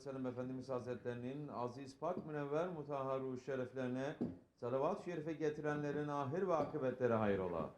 sellem Efendimiz Hazretlerinin aziz, pak, münevver, mutahharu şereflerine salavat-ı şerife getirenlerin ahir ve akıbetleri hayrola.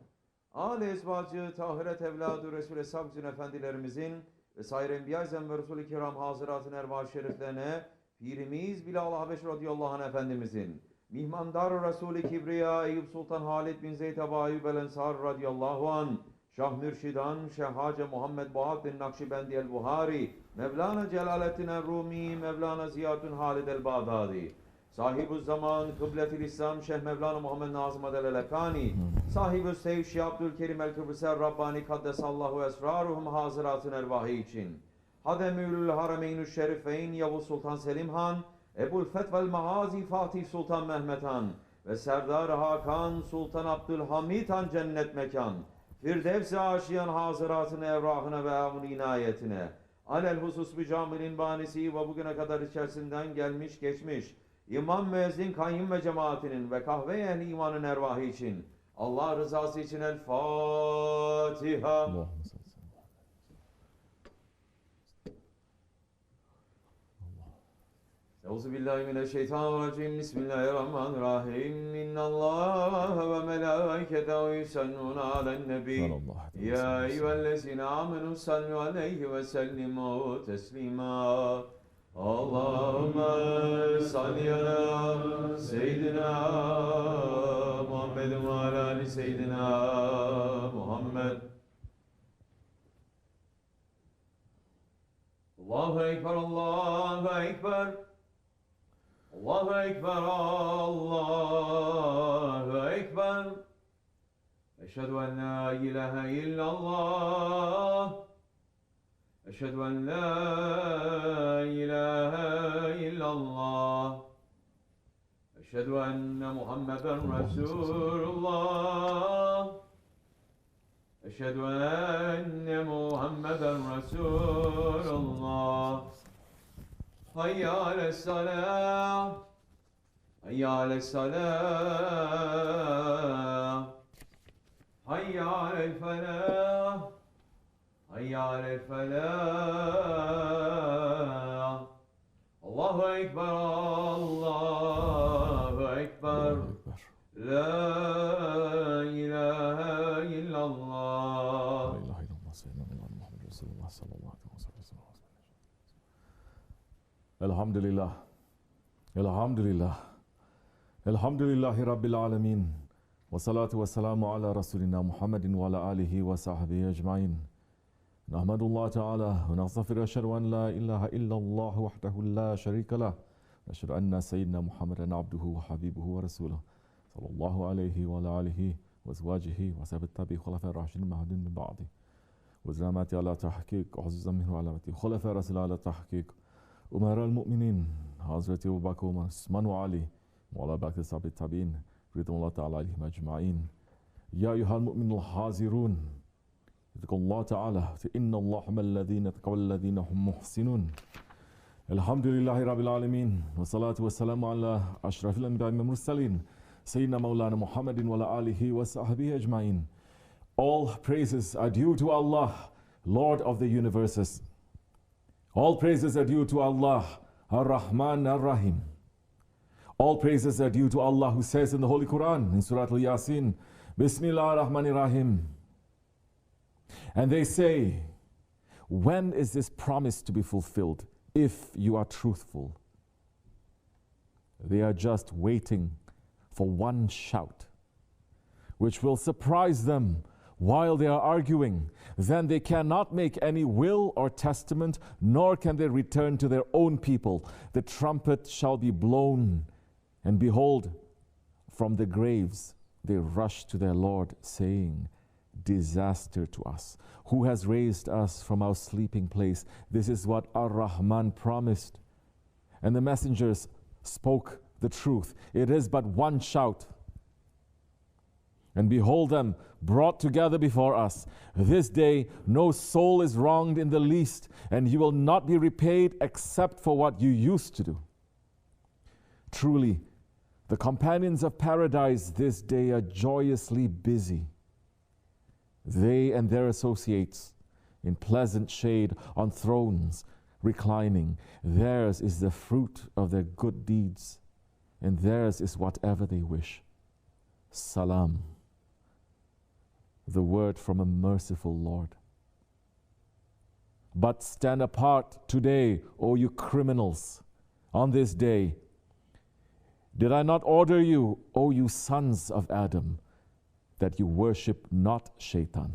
Âl-i ezvacı, tahiret evladı Resul-i Sabzün Efendilerimizin ve sair Enbiya-i Zem ve Resul-i Kiram hazıratın ervah şeriflerine Pirimiz Bilal Habeş radıyallahu anh Efendimizin, Mihmandar Resul-i Kibriya Eyüp Sultan Halid bin Zeyd Ebu Ayyub el-Ensar radıyallahu anh, Şah Mürşidan, Şeyh Hacı Muhammed Bahattin Naksibendi el-Buhari, Mevlana Celaleddin el-Rumi, Mevlana Ziyadun Halid el-Bağdadi, Sahibulzaman, Kıbletil İslam, Şeyh Mevlana Muhammed Nazım el-Hakkani, SahibulSaif, Şeyh Abdulkerim el-Kibrisi Rabbani Kaddesallahu esraruhum hazıratın ervahı için, Hademül Harameynü Şerifeyn Yavuz Sultan Selim Han, Ebul Fetvel Mahazi Fatih Sultan Mehmet Han ve Serdar Hakan Sultan Abdülhamid Han cennet mekan, Firdevs-i aşiyan hazıratın evrahına ve amun inayetine, alel husus bir caminin banisi ve bugüne kadar içerisinden gelmiş geçmiş, İmam müezzin kayyum ve cemaatinin ve kahve ehli imanın ervahı için, Allah rızası için El Fatiha. Euzubillahimineşşeytanirracim. Bismillahirrahmanirrahim. İnnallâhe ve melâiketehu yusallûne alen-nebî. Ya eyyühellezîne âmenû sallu aleyhi ve sellimû teslîmâ. Allahümme salli ala seyyidina Muhammed ve ala ali seyyidina Muhammed. Allahu Ekber, Allahu Ekber. Allahu Ekber, Allahu Ekber. Eşhedü en la ilahe illallah. Eşhedü en la ilahe illallah. Eşhedü enne Muhammeden Resulullah. Eşhedü enne Muhammeden Resulullah. Hayy ale's-salâh. Hayy ale's-salâh. Hayy alel-felâh. Hayy alel-felâh. Allahu Ekber, Allahu Ekber. La ilahe illallah. La ilahe illallah. Seyyidina Muhammed Resulullah sallallahu aleyhi ve sellem. Elhamdülillah. Elhamdülillah. Elhamdülillahi Rabbil alemin. Ve salatu ve selamu ala Resulina Muhammedin ve ala alihi ve sahbihi ecmain. Nahmedullah Teala ve nastağfiru eşhedü en la ilahe illallah vahdehu la şerike leh ve eşhedü enne seyyidina Muhammeden abduhu ve habibuhu ve resuluhu sallallahu aleyhi ve ala alihi ve ezvacihi ve sahbihi tabi'i hulefâ raşidin mehdûn min ba'di ve zâmâti ala tahkik ve azizan minhu alameti hulefâ rasul ala tahkik umara'l mu'minin Hazreti Ebu Bakr ve Osman ve Ali ve ala bakri sahbihi tabi'in ridvanullah Teala aleyhim ecmain. Ya eyyuhel mu'minul hazirun. Allah Teala inna Allah ma'allezine tekavellezine hum muhsinun. Elhamdülillahi Rabbil alemin ve salatu ve selamu ala aşrafil enbiya'i ve mursalin Seyyidina Mevlana Muhammedin ve ala alihi ve sahbihi ecmain. All praises are due to Allah, Lord of the universes. All praises are due to Allah, Ar-Rahman Ar-Rahim. All praises are due to Allah who says in the Holy Quran in Surah Al-Yasin, Bismillahir-Rahmanir-Rahim. And they say, when is this promise to be fulfilled if you are truthful? They are just waiting for one shout, which will surprise them while they are arguing. Then they cannot make any will or testament, nor can they return to their own people. The trumpet shall be blown, and behold, from the graves they rush to their Lord, saying, disaster to us. Who has raised us from our sleeping place? This is what Ar-Rahman promised. And the messengers spoke the truth. It is but one shout. And behold them brought together before us. This day no soul is wronged in the least, and you will not be repaid except for what you used to do. Truly, the companions of paradise this day are joyously busy. They and their associates in pleasant shade on thrones, reclining. Theirs is the fruit of their good deeds, and theirs is whatever they wish. Salam, the word from a merciful Lord. But stand apart today, O you criminals, on this day. Did I not order you, O you sons of Adam, that you worship not Shaitan?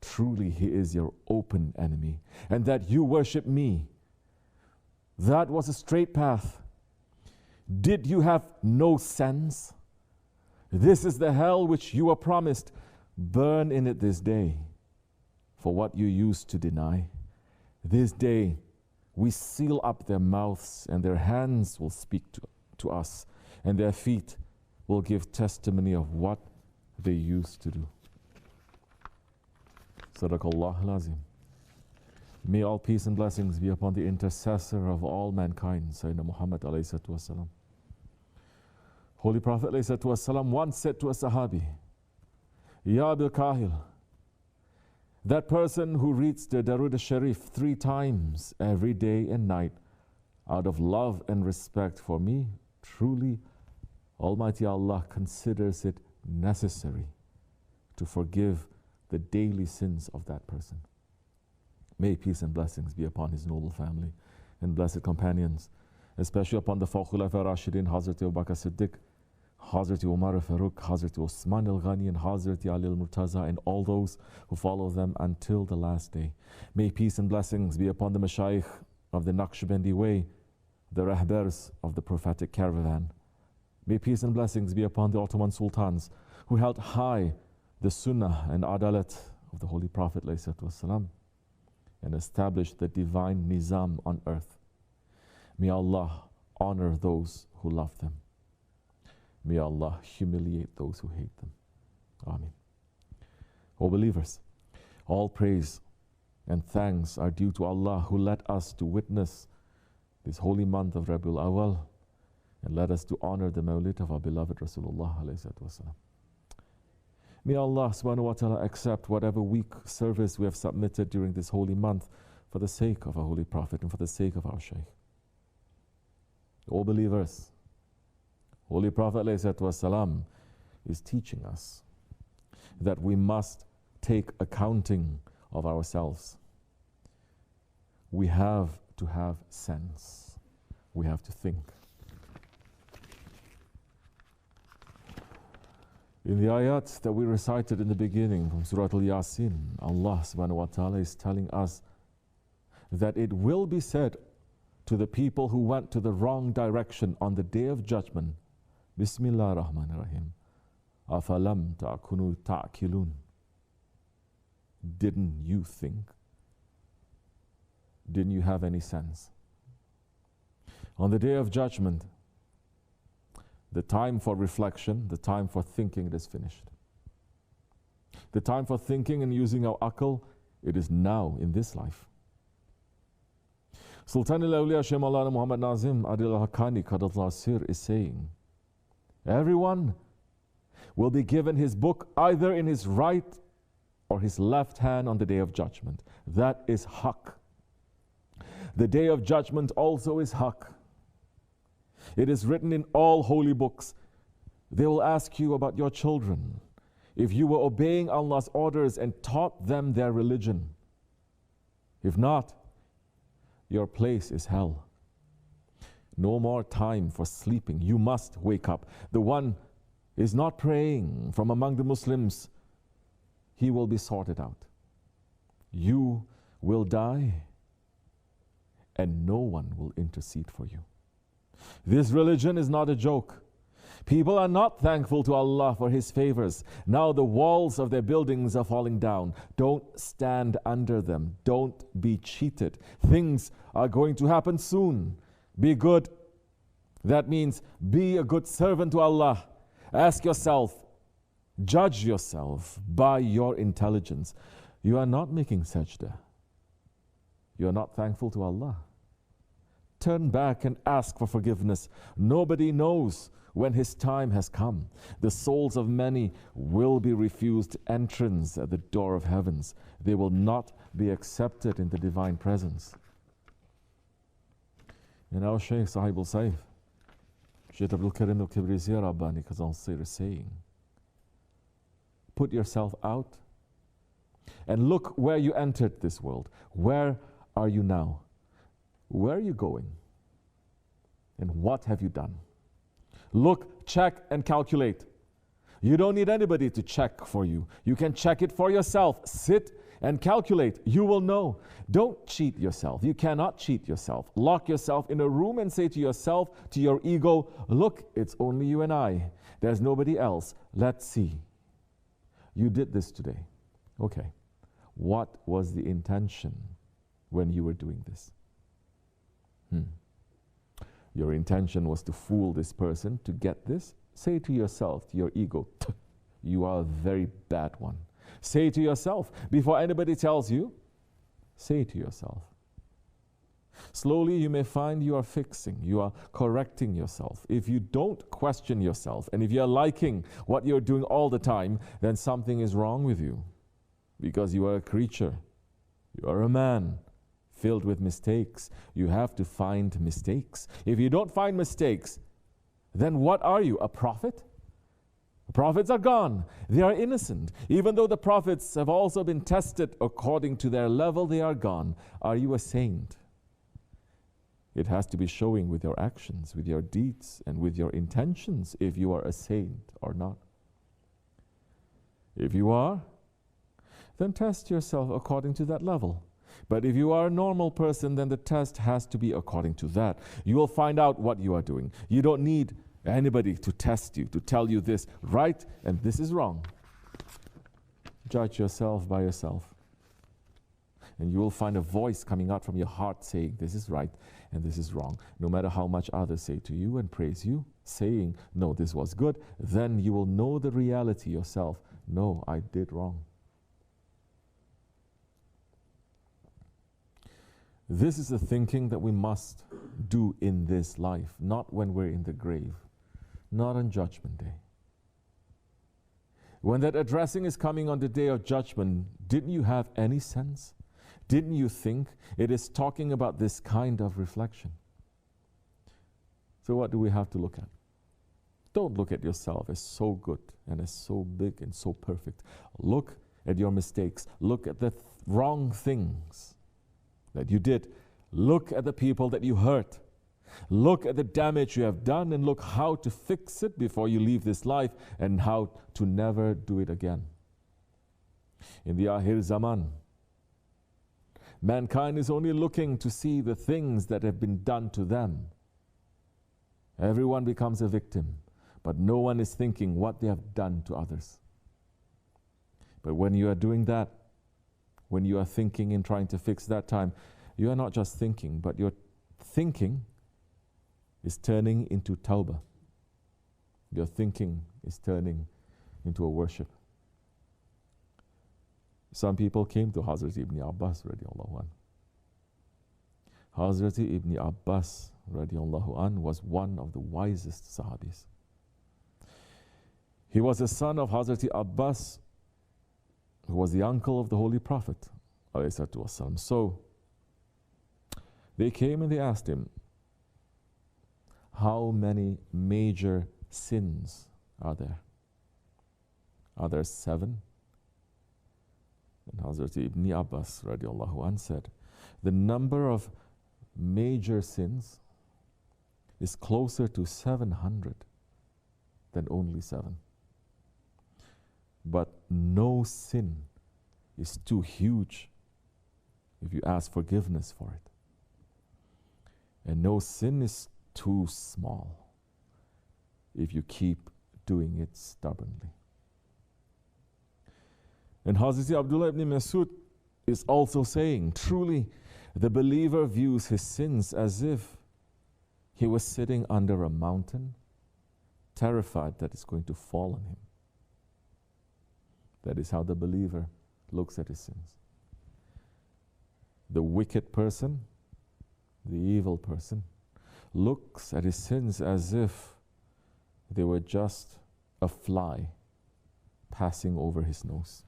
Truly he is your open enemy, and that you worship me. That was a straight path. Did you have no sense? This is the hell which you were promised. Burn in it this day for what you used to deny. This day we seal up their mouths, and their hands will speak to us, and their feet will give testimony of what they used to do. Sadaqallah al-Azim. May all peace and blessings be upon the intercessor of all mankind, Sayyidina Muhammad alayhi salatu wasalam. Holy Prophet alayhi salatu wasalam once said to a Sahabi, Ya Abdulkerim, that person who reads the Darud al-Sharif 3 times every day and night out of love and respect for me, truly Almighty Allah considers it necessary to forgive the daily sins of that person. May peace and blessings be upon his noble family and blessed companions, especially upon the four Khulafa Rashidin, Hazrat Abu Bakr Siddiq, Hazrat Umar Farooq, Hazrat Osman al-Ghani, and Hazrat Ali al-Murtaza, and all those who follow them until the last day. May peace and blessings be upon the Mashayikh of the Nakshibendi way, the Rahbars of the prophetic caravan. May peace and blessings be upon the Ottoman Sultans who held high the Sunnah and Adalat of the Holy Prophet ﷺ and established the divine Nizam on earth. May Allah honor those who love them. May Allah humiliate those who hate them. Ameen. O believers, all praise and thanks are due to Allah who led us to witness this holy month of Rabiul Awal and led us to honor the Mawlid of our beloved Rasulullah alayhi wasallam. May Allah subhanahu wa ta'ala accept whatever weak service we have submitted during this holy month for the sake of our Holy Prophet and for the sake of our Shaykh. O believers, Holy Prophet ﷺ is teaching us that we must take accounting of ourselves. We have to have sense. We have to think. In the ayat that we recited in the beginning from Surah Al-Yasin, Allah subhanahu wa ta'ala is telling us that it will be said to the people who went to the wrong direction on the Day of Judgment, Bismillah ar-Rahman ar-Rahim, Afalam ta'kunu ta'kilun. Didn't you think? Didn't you have any sense? On the Day of Judgment, the time for reflection, the time for thinking, it is finished. The time for thinking and using our akal, it is now in this life. Sultan al-Awliya Shaykh Maulana Muhammad Nazim Adil Hakkani Qadallah Sir is saying, everyone will be given his book either in his right or his left hand on the Day of Judgment. That is haqq. The Day of Judgment also is haqq. It is written in all holy books. They will ask you about your children, if you were obeying Allah's orders and taught them their religion. If not, your place is hell. No more time for sleeping. You must wake up. The one is not praying from among the Muslims, he will be sorted out. You will die, and no one will intercede for you. This religion is not a joke. People are not thankful to Allah for His favors. Now the walls of their buildings are falling down. Don't stand under them. Don't be cheated. Things are going to happen soon. Be good. That means be a good servant to Allah. Ask yourself, judge yourself by your intelligence. You are not making sajda. You are not thankful to Allah. Turn back and ask for forgiveness. Nobody knows when his time has come. The souls of many will be refused entrance at the door of heavens. They will not be accepted in the divine presence. And our Shaykh SahibulSaif, Shaykh Abdulkerim Kibrisi Rabbani Kazal is saying, put yourself out and look where you entered this world. Where are you now? Where are you going? And what have you done? Look, check, and calculate. You don't need anybody to check for you. You can check it for yourself. Sit and calculate. You will know. Don't cheat yourself. You cannot cheat yourself. Lock yourself in a room and say to yourself, to your ego, look, it's only you and I. There's nobody else. Let's see. You did this today. Okay. What was the intention when you were doing this? Your intention was to fool this person to get this? Say to yourself, to your ego, you are a very bad one. Say to yourself, before anybody tells you, say to yourself. Slowly you may find you are fixing, you are correcting yourself. If you don't question yourself, and if you're liking what you're doing all the time, then something is wrong with you. Because you are a creature, you are a man, filled with mistakes. You have to find mistakes. If you don't find mistakes, then what are you, a prophet? The prophets are gone. They are innocent. Even though the prophets have also been tested according to their level, they are gone. Are you a saint? It has to be showing with your actions, with your deeds, and with your intentions if you are a saint or not. If you are, then test yourself according to that level. But if you are a normal person, then the test has to be according to that. You will find out what you are doing. You don't need anybody to test you, to tell you this right and this is wrong. Judge yourself by yourself. And you will find a voice coming out from your heart saying, this is right and this is wrong. No matter how much others say to you and praise you, saying, no, this was good, then you will know the reality yourself. No, I did wrong. This is the thinking that we must do in this life, not when we're in the grave, not on Judgment Day. When that addressing is coming on the day of judgment, didn't you have any sense? Didn't you think it is talking about this kind of reflection? So what do we have to look at? Don't look at yourself as so good and as so big and so perfect. Look at your mistakes. Look at the wrong things that you did. Look at the people that you hurt. Look at the damage you have done and look how to fix it before you leave this life and how to never do it again. In the Akhir Zaman, mankind is only looking to see the things that have been done to them. Everyone becomes a victim, but no one is thinking what they have done to others. But when you are doing that, when you are thinking and trying to fix that time, you are not just thinking, but your thinking is turning into tawbah. Your thinking is turning into a worship. Some people came to Hazrat Ibn Abbas radiallahu anh. Hazrat Ibn Abbas radiallahu anh was one of the wisest Sahabis. He was a son of Hazrat Abbas, who was the uncle of the Holy Prophet. So they came and they asked him, how many major sins are there? Are there 7? And Hazrat Ibn Abbas radiallahu anh said, the number of major sins is closer to 700 than only 7. But no sin is too huge if you ask forgiveness for it. And no sin is too small if you keep doing it stubbornly. And Hazrat Abdullah ibn Masud is also saying, truly, the believer views his sins as if he was sitting under a mountain, terrified that it's going to fall on him. That is how the believer looks at his sins. The wicked person, the evil person, looks at his sins as if they were just a fly passing over his nose.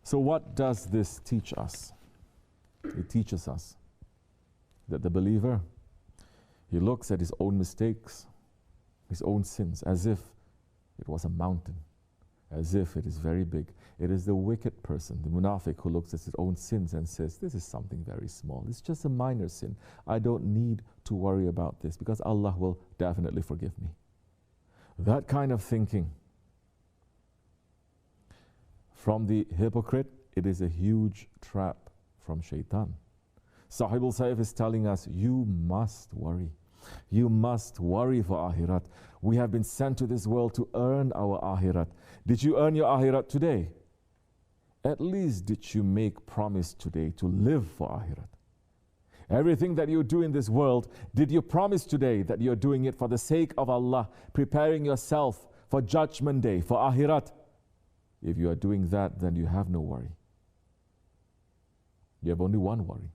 So what does this teach us? It teaches us that the believer, he looks at his own mistakes, his own sins, as if it was a mountain, as if it is very big. It is the wicked person, the munafiq, who looks at his own sins and says, this is something very small. It's just a minor sin. I don't need to worry about this because Allah will definitely forgive me. That kind of thinking from the hypocrite, it is a huge trap from shaitan. SahibulSaif is telling us, you must worry. You must worry for akhirat. We have been sent to this world to earn our akhirat. Did you earn your akhirat today? At least did you make promise today to live for akhirat? Everything that you do in this world, did you promise today that you're doing it for the sake of Allah, preparing yourself for Judgment Day, for akhirat? If you are doing that, then you have no worry. You have only one worry,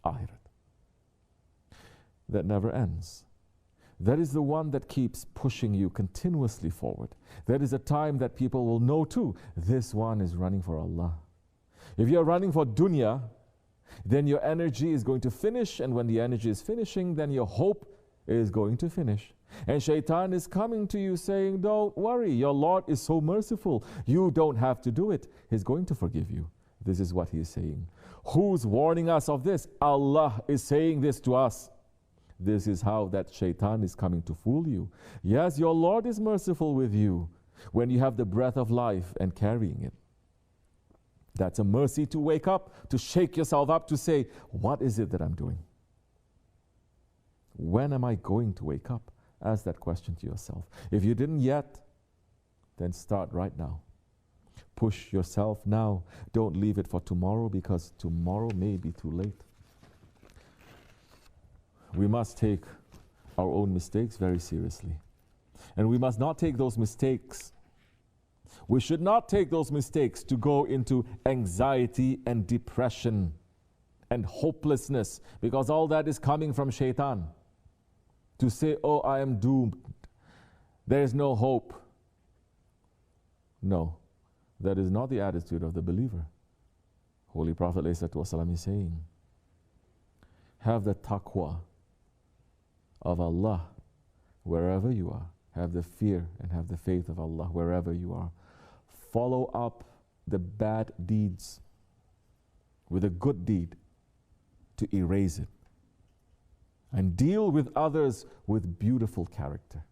akhirat. That never ends. That is the one that keeps pushing you continuously forward. That is a time that people will know too, this one is running for Allah. If you're running for dunya, then your energy is going to finish, and when the energy is finishing, then your hope is going to finish. And shaitan is coming to you saying, don't worry, your Lord is so merciful. You don't have to do it. He's going to forgive you. This is what he is saying. Who's warning us of this? Allah is saying this to us. This is how that shaitan is coming to fool you. Yes, your Lord is merciful with you when you have the breath of life and carrying it. That's a mercy to wake up, to shake yourself up, to say, what is it that I'm doing? When am I going to wake up? Ask that question to yourself. If you didn't yet, then start right now. Push yourself now. Don't leave it for tomorrow, because tomorrow may be too late. We must take our own mistakes very seriously. And we must not take those mistakes. We should not take those mistakes to go into anxiety and depression and hopelessness, because all that is coming from shaitan. To say, oh, I am doomed. There is no hope. No, that is not the attitude of the believer. Holy Prophet ﷺ is saying, have the taqwa of Allah wherever you are. Have the fear and have the faith of Allah wherever you are. Follow up the bad deeds with a good deed to erase it. And deal with others with beautiful character.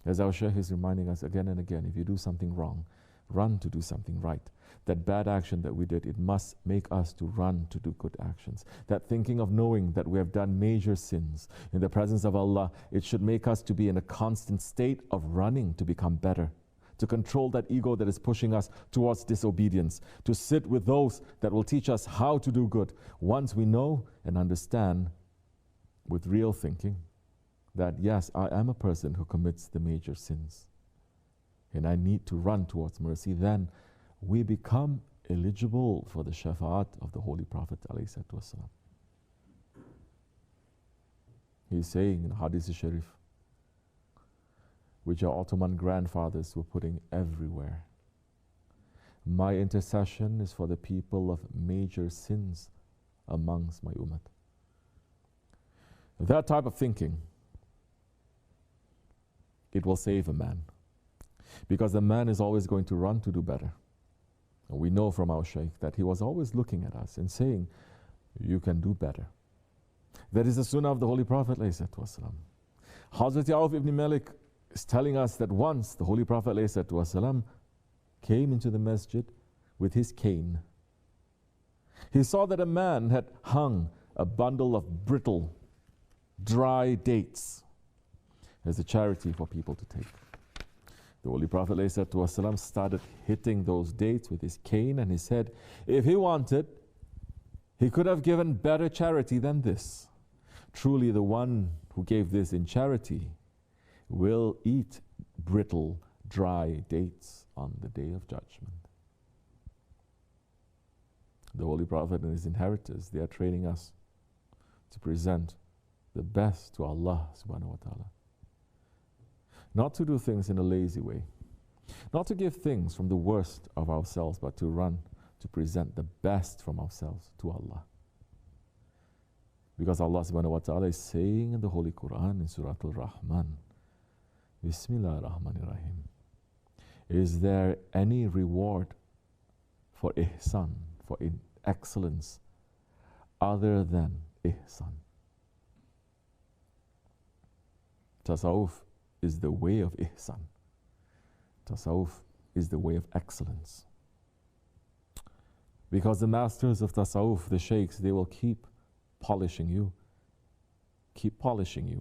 As our Shaykh is reminding us again and again, if you do something wrong, run to do something right. That bad action that we did, it must make us to run to do good actions. That thinking of knowing that we have done major sins in the presence of Allah, it should make us to be in a constant state of running to become better, to control that ego that is pushing us towards disobedience, to sit with those that will teach us how to do good. Once we know and understand with real thinking that yes, I am a person who commits the major sins and I need to run towards mercy, then we become eligible for the Shafaat of the Holy Prophet ﷺ. He's saying in Hadith Sharif, which our Ottoman grandfathers were putting everywhere, my intercession is for the people of major sins amongst my ummah. That type of thinking, it will save a man, because the man is always going to run to do better. And we know from our Shaykh that he was always looking at us and saying, you can do better. That is the sunnah of the Holy Prophet ﷺ. Hazrat Auf ibn Malik is telling us that once the Holy Prophet ﷺ came into the masjid with his cane. He saw that a man had hung a bundle of brittle, dry dates as a charity for people to take. The Holy Prophet ﷺ started hitting those dates with his cane, and he said, if he wanted, he could have given better charity than this. Truly the one who gave this in charity will eat brittle, dry dates on the Day of Judgment. The Holy Prophet and his inheritors, they are training us to present the best to Allah subhanahu wa ta'ala. Not to do things in a lazy way, Not to give things from the worst of ourselves, but to run to present the best from ourselves to Allah. Because Allah subhanahu wa ta'ala is saying in the Holy Quran in Surah Al-Rahman, Bismillah ar-Rahman ar-Rahim, is there any reward for ihsan, for excellence, other than ihsan? Tasawwuf is the way of ihsan. Tasawwuf is the way of excellence. Because the masters of tasawwuf, the sheikhs, they will keep polishing you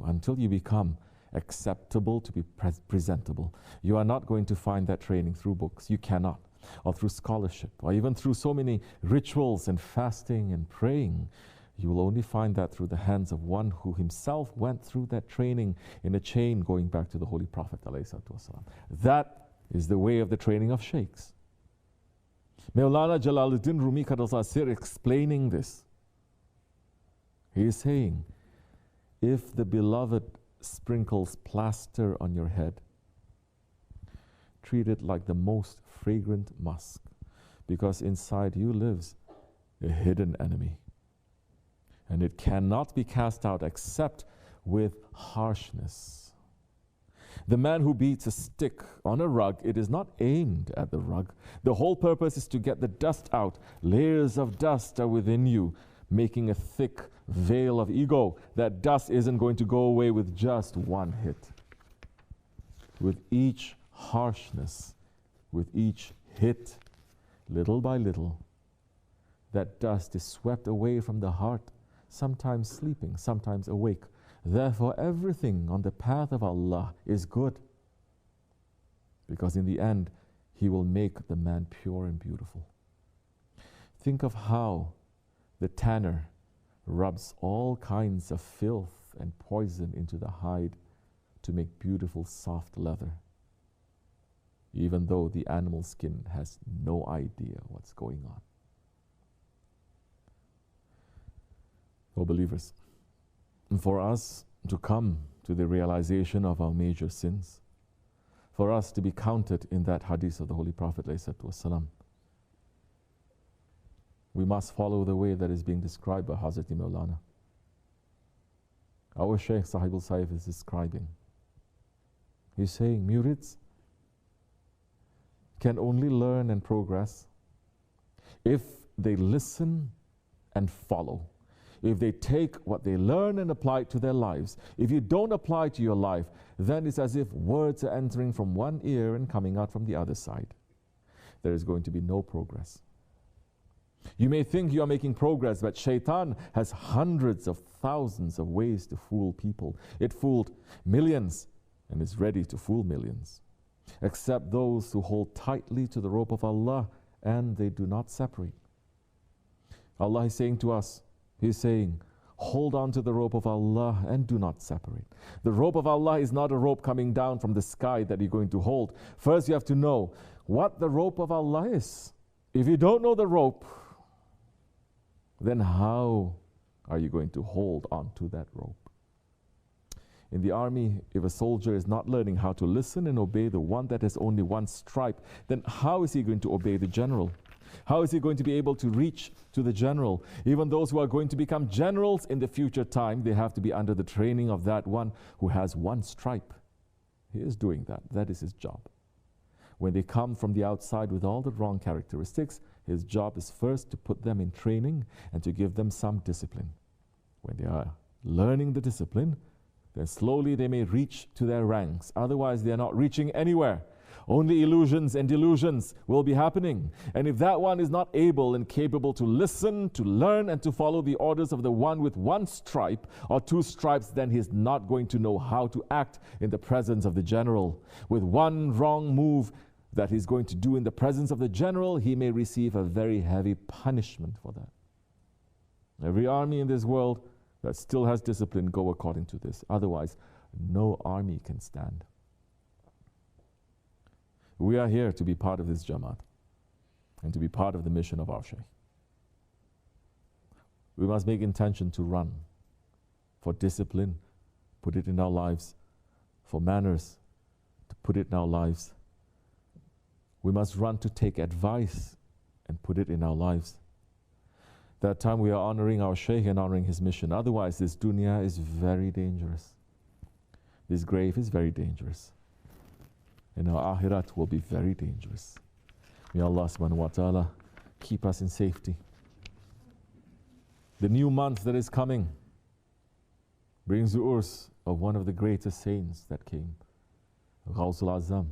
until you become acceptable to be presentable. You are not going to find that training through books. You cannot. Or through scholarship, or even through so many rituals and fasting and praying. You will only find that through the hands of one who himself went through that training in a chain going back to the Holy Prophet ﷺ. That is the way of the training of sheikhs. Mawlana Jalaluddin Rumi Qadasasir explaining this. He is saying, if the beloved sprinkles plaster on your head, treat it like the most fragrant musk, because inside you lives a hidden enemy. And it cannot be cast out except with harshness. The man who beats a stick on a rug, it is not aimed at the rug. The whole purpose is to get the dust out. Layers of dust are within you, making a thick veil of ego. That dust isn't going to go away with just one hit. With each harshness, with each hit, little by little, that dust is swept away from the heart, sometimes sleeping, sometimes awake. Therefore, everything on the path of Allah is good, because in the end, He will make the man pure and beautiful. Think of how the tanner rubs all kinds of filth and poison into the hide to make beautiful soft leather, even though the animal skin has no idea what's going on. Oh believers, for us to come to the realization of our major sins, for us to be counted in that hadith of the Holy Prophet ﷺ, we must follow the way that is being described by Hazrat Maulana. Our Shaykh SahibulSaif is describing. He's saying, murids can only learn and progress if they listen and follow. If they take what they learn and apply it to their lives. If you don't apply it to your life, then it's as if words are entering from one ear and coming out from the other side. There is going to be no progress. You may think you are making progress, but shaitan has hundreds of thousands of ways to fool people. It fooled millions and is ready to fool millions, except those who hold tightly to the rope of Allah and they do not separate. Allah is saying to us, He's saying, hold on to the rope of Allah and do not separate. The rope of Allah is not a rope coming down from the sky that you're going to hold. First you have to know what the rope of Allah is. If you don't know the rope, then how are you going to hold on to that rope? In the army, if a soldier is not learning how to listen and obey the one that has only one stripe, then how is he going to obey the general? How is he going to be able to reach to the general? Even those who are going to become generals in the future time, they have to be under the training of that one who has one stripe. He is doing that. That is his job. When they come from the outside with all the wrong characteristics, his job is first to put them in training and to give them some discipline. When they are learning the discipline, then slowly they may reach to their ranks. Otherwise, they are not reaching anywhere. Only illusions and delusions will be happening. And if that one is not able and capable to listen, to learn, and to follow the orders of the one with one stripe or two stripes, then he's not going to know how to act in the presence of the general. With one wrong move that he's going to do in the presence of the general, he may receive a very heavy punishment for that. Every army in this world that still has discipline go according to this. Otherwise, no army can stand. We are here to be part of this Jamaat and to be part of the mission of our Shaykh. We must make intention to run for discipline, put it in our lives, for manners, to put it in our lives, We must run to take advice and put it in our lives. That time we are honoring our Shaykh and honoring his mission. Otherwise, this dunya is very dangerous. This grave is very dangerous. And our akhirat will be very dangerous. May Allah subhanahu wa ta'ala keep us in safety. The new month that is coming brings the urs of one of the greatest saints that came, Ghawsul Azam,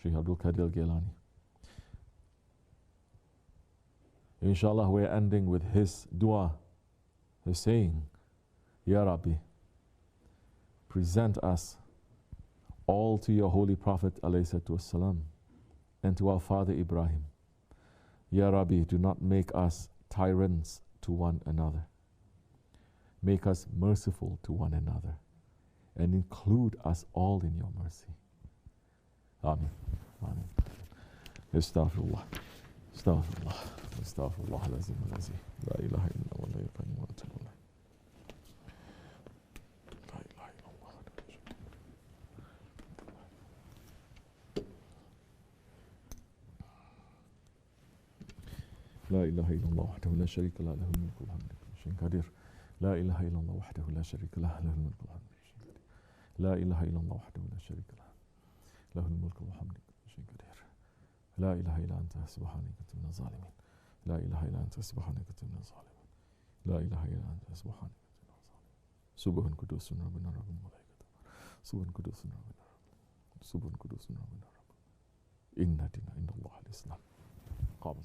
Shaykh Abdulkerim Gilani. Inshallah, we're ending with his dua, his saying, Ya Rabbi, present us all to your Holy Prophet ﷺ, and to our father Ibrahim. Ya Rabbi, do not make us tyrants to one another. Make us merciful to one another, and include us all in your mercy. Amen. Amen. Astaghfirullah. Astaghfirullah. Astaghfirullah al-azim al-azim. La ilaha illa wa la yuqanim wa atubu ilayh. La ilaha illallah wahdahu la sharika lah, lahul mulku wa hamdu kulli shay'in qadir. La ilaha illallah wahdahu la sharika lah, lahul mulku wa hamdu kulli shay'in qadir. La ilaha illallah wahdahu la sharika lah, lahul mulku wa hamdu kulli shay'in qadir. La ilaha illa anta subhanaka kuntu minaz zalimin. La ilaha illa anta subhanaka kuntu minaz zalimin. La ilaha illa anta subhanaka kuntu minaz zalimin. Subhan qudusun rabbuna rabbul malaikatu. Subhan qudusun rabbuna rabbul. Subhan qudusun rabbuna rabbul. Inna dina indallahi al-islam. Qam